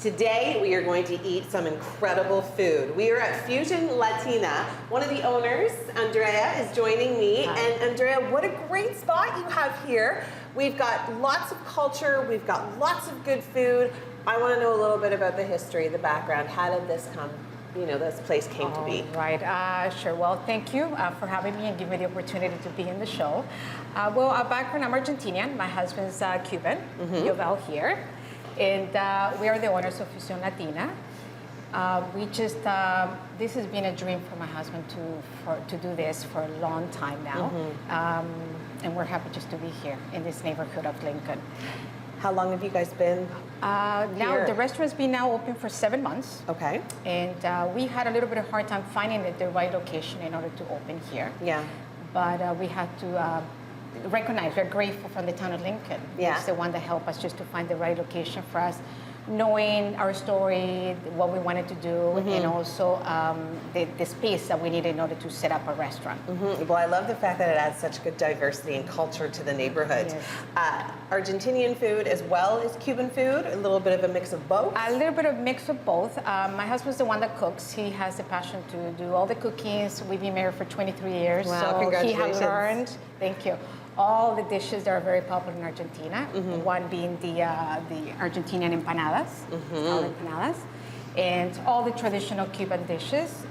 Today, we are going to eat some incredible food. We are at Fusión Latina. One of the owners, Andrea, is joining me. Hi. And Andrea, what a great spot you have here. We've got lots of culture, we've got lots of good food. I want to know a little bit about the history, the background. How did this come, this place came to be? Right, sure. Well, thank you for having me and giving me the opportunity to be in the show. Well, our background, I'm Argentinian. My husband's Cuban, Lovel here. And we are the owners of Fusión Latina. This has been a dream for my husband to do this for a long time now. And we're happy just to be here in this neighborhood of Lincoln. How long have you guys been Now, the restaurant's been now open for 7 months. Okay. And we had a little bit of hard time finding the right location in order to open here. Yeah. But we had to recognize, we're grateful for the town of Lincoln. Yeah. It's the one that helped us just to find the right location for us, knowing our story, what we wanted to do, and also the space that we needed in order to set up a restaurant. Well, I love the fact that it adds such good diversity and culture to the neighborhood. Yes. Argentinian food as well as Cuban food, a little bit of a mix of both? A little bit of mix of both. My husband's the one that cooks. He has the passion to do all the cookings. We've been married for 23 years. Wow, so congratulations. he has learned, thank you, all the dishes that are very popular in Argentina. One being the Argentinian empanadas, all empanadas, and all the traditional Cuban dishes.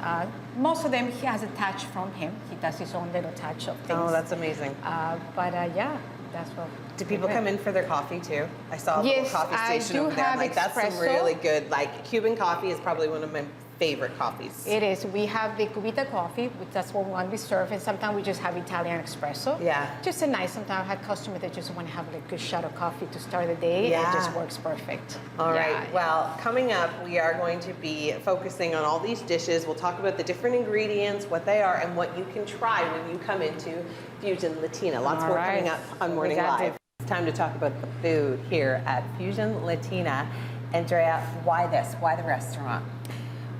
Most of them he has a touch from him. He does his own little touch of things. Oh, that's amazing. Yeah, that's what. Do people come in for their coffee too? I saw a little coffee station over there. Have That's some espresso. really good, Cuban coffee is probably one of my favorite coffees. It is. We have the cubita coffee, which that's what we want to be served, and sometimes we just have Italian espresso. Yeah. Just a nice, sometimes I have customers that just want to have a good shot of coffee to start the day, and it just works perfect. All right. Well, coming up, we are going to be focusing on all these dishes. We'll talk about the different ingredients, what they are, and what you can try when you come into Fusión Latina. Lots more coming up on Morning Live. It's time to talk about the food here at Fusión Latina. Andrea, why this? Why the restaurant?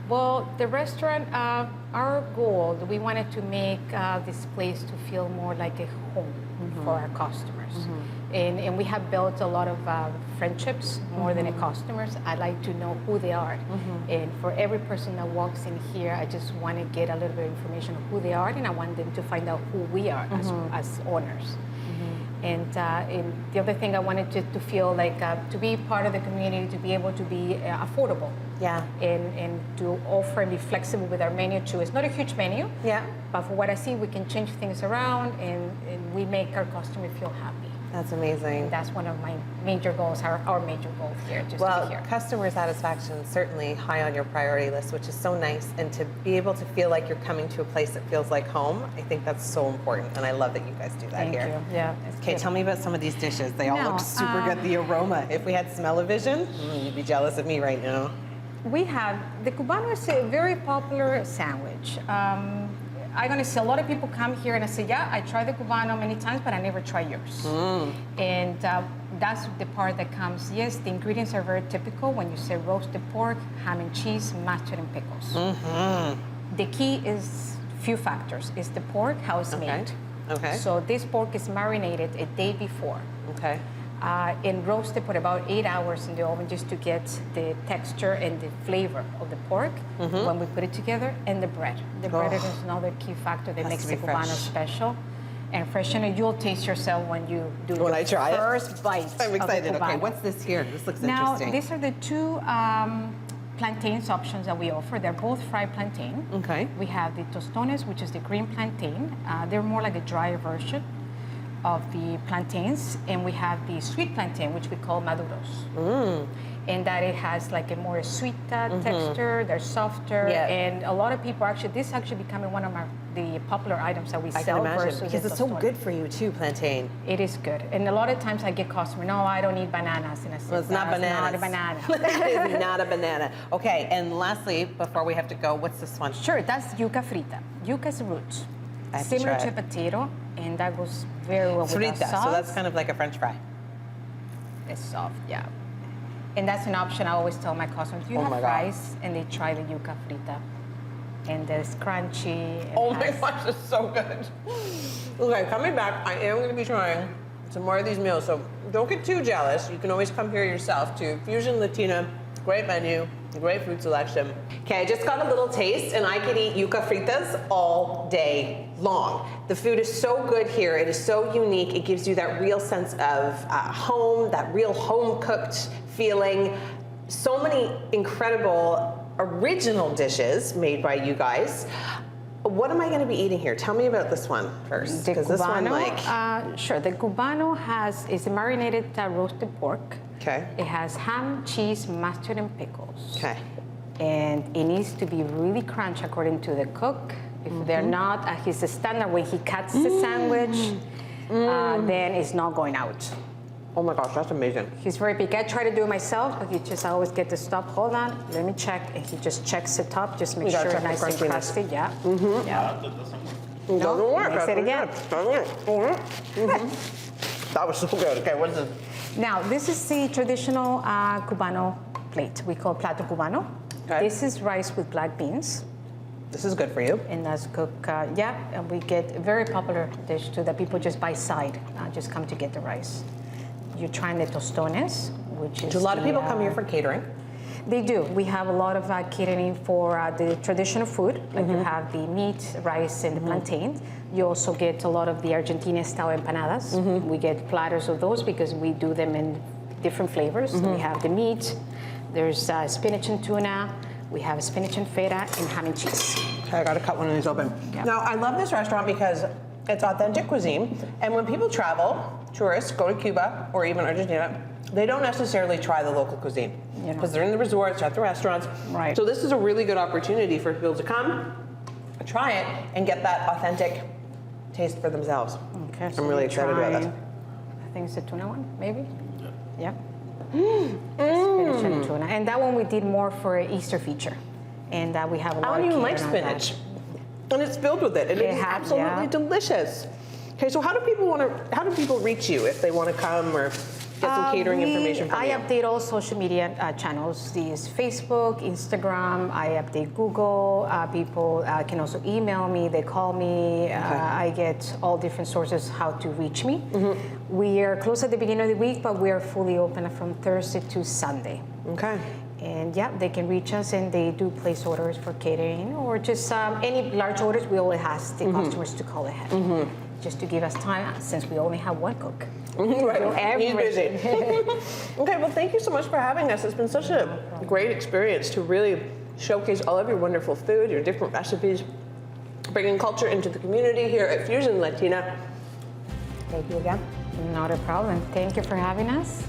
Well, the restaurant, our goal, we wanted to make this place to feel more like a home for our customers. And we have built a lot of friendships more than the customers. I like to know who they are. And for every person that walks in here, I just want to get a little bit of information of who they are, and I want them to find out who we are as owners. And the other thing I wanted to feel like to be part of the community, to be able to be affordable. Yeah. And to offer and be flexible with our menu too. It's not a huge menu. Yeah. But for what I see, we can change things around and we make our customer feel happy. That's amazing. That's one of my major goals, our major goal here, just to be here. Customer satisfaction is certainly high on your priority list, which is so nice. And to be able to feel like you're coming to a place that feels like home, I think that's so important. And I love that you guys do that here. Thank you. Yeah. Okay, tell me about some of these dishes. They all look super good. The aroma. If we had smell-o-vision, you'd be jealous of me right now. We have, the Cubano is a very popular sandwich. I'm gonna say a lot of people come here and I say, yeah, I tried the Cubano many times, but I never tried yours. And that's the part that comes, yes, the ingredients are very typical when you say roasted pork, ham and cheese, mustard and pickles. The key is few factors. It's the pork, how it's made. Okay. So this pork is marinated a day before. Okay. And roasted for about 8 hours in the oven just to get the texture and the flavor of the pork when we put it together, and the bread. The bread is another key factor that makes the Cubano special. And fresh, and you'll taste yourself when you do the first bite. I'm excited. Of the Cubano. Okay, what's this here? This looks now, interesting. These are the two plantains options that we offer. They're both fried plantain. Okay. We have the tostones, which is the green plantain. They're more like a drier version of the plantains, and we have the sweet plantain, which we call maduros. And that it has like a more sweet texture, they're softer, and a lot of people this is actually becoming one of the popular items that we sell. I can imagine, because it's so tostone. good for you too, plantain. It is good, and a lot of times I get customers, no, I don't need bananas. And I say, Well, it's not bananas. Not a banana. That is not a banana. Okay, and lastly, before we have to go, what's this one? Sure, that's yuca frita. Yuca is root, similar to a potato, and that goes very well with Frita, our sauce. so that's kind of like a French fry. It's soft, yeah. And that's an option I always tell my customers. Do you have fries? And they try the yuca frita. And it's crunchy. Oh my gosh, it's so good. Okay, coming back, I am going to be trying some more of these meals. So don't get too jealous. You can always come here yourself to Fusión Latina Great menu, great food selection. Okay, I just got a little taste and I could eat yuca fritas all day long. The food is so good here. It is so unique. It gives you that real sense of home, that real home-cooked feeling. So many incredible original dishes made by you guys. What am I going to be eating here? Tell me about this one first. The Because this one, Cubano, sure. The Cubano is a marinated roasted pork. Okay. It has ham, cheese, mustard, and pickles. Okay. And it needs to be really crunchy according to the cook. If they're not at his standard when he cuts the sandwich, then it's not going out. Oh my gosh, that's amazing. He's very picky. I try to do it myself, but I always get to stop. Hold on, let me check. And he just checks the top, just make sure it's nice and crusty. Yeah. Yeah. It doesn't work. Say it again. That was so good. Okay, what is this? Now, this is the traditional Cubano plate. We call plato Cubano. Okay. This is rice with black beans. This is good for you. And that's cooked, and we get a very popular dish too that people just buy side, just come to get the rice. You're trying the tostones, which is Do a lot of people come here for catering? They do. We have a lot of catering for the traditional food, like you have the meat, rice, and the plantain. You also get a lot of the Argentinian style empanadas. We get platters of those because we do them in different flavors. We have the meat, there's spinach and tuna, we have spinach and feta, and ham and cheese. Okay, I gotta cut one of these open. Yeah. Now, I love this restaurant because it's authentic cuisine, and when people travel, tourists go to Cuba or even Argentina, they don't necessarily try the local cuisine because they're in the resorts, at the restaurants. Right. So this is a really good opportunity for people to come, try it, and get that authentic taste for themselves. Okay, so I'm really excited about this. I think it's the tuna one, maybe? Yeah. Spinach and tuna. And that one we did more for an Easter feature. And we have a lot I of don't even like catering on that. spinach. And it's filled with it. And it's absolutely delicious. Okay, so how do people reach you if they want to come or get some catering information from you? I update all social media channels. These Facebook, Instagram. I update Google. People can also email me. They call me. I get all different sources how to reach me. We are closed at the beginning of the week, but we are fully open from Thursday to Sunday. Okay. And yeah, they can reach us and they do place orders for catering or just any large orders. We always ask the customers to call ahead just to give us time since we only have one cook. Right, he's busy. Okay, well, thank you so much for having us. It's been such a great experience to really showcase all of your wonderful food, your different recipes, bringing culture into the community here at Fusión Latina. Thank you again. Not a problem. Thank you for having us.